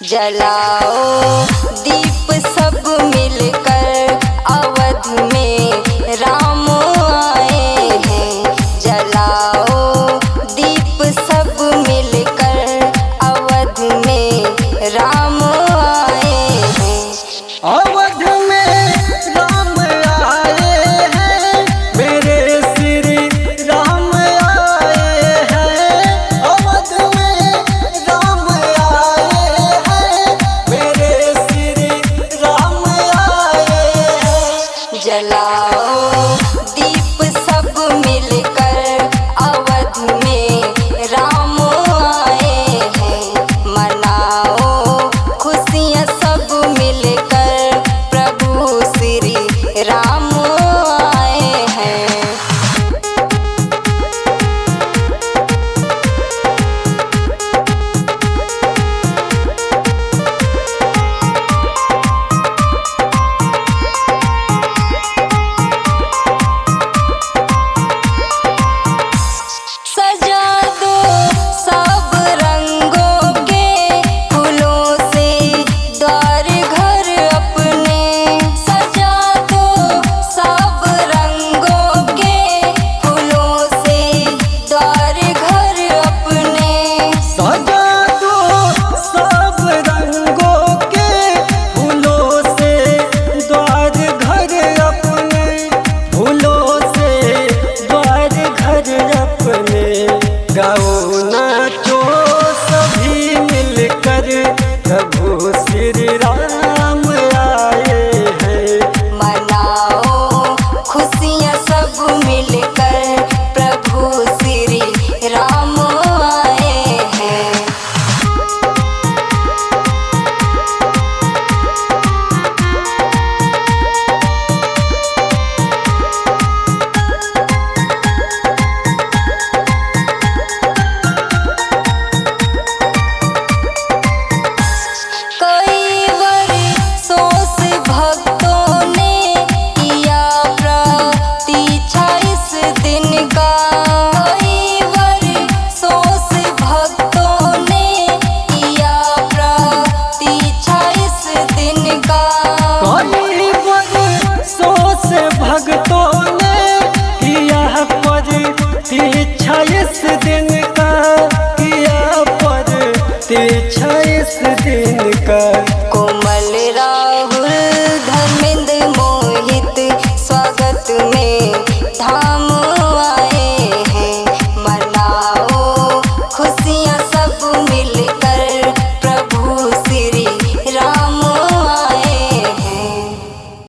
जलाओ दीप सब मिलकर, अवध में राम आए हैं। जलाओ दीप सब मिलकर, अवध में राम आए हैं। अवध में राम आए हैं, मेरे श्री राम आए हैं। अवध में राम आए हैं, मेरे श्री राम आए हैं। जलाओ दीप सब मिलकर, अवध में राम आए हैं। मनाओ खुशियाँ सब मिलकर, प्रभु श्री राम आए हैं। सजा दो सब रंगों के फूलों से द्वार घर अपने। सजा दो सब रंगों के फूलों से द्वार घर अपने। सजा दो सब रंगों के फूलों से द्वार घर अपने। फूलों से द्वार घर अपने। गाओ नाचो सभी मिलकर, प्रभु श्री राम आए हैं। मनाओ खुशियाँ सब मिलकर, प्रभु श्री राम आए हैं। कई वर्षों से भक्तों ने किया प्रतीक्षा इस दिन का। कई वर्षों से भक्तों ने किया प्रतीक्षा इस दिन का। कई वर्षों से भक्तों ने किया प्रतीक्षा इस दिन का। किया प्रतीक्षा इस दिन का। कोमल राहुल धर्मेंद्र मोहित स्वागत में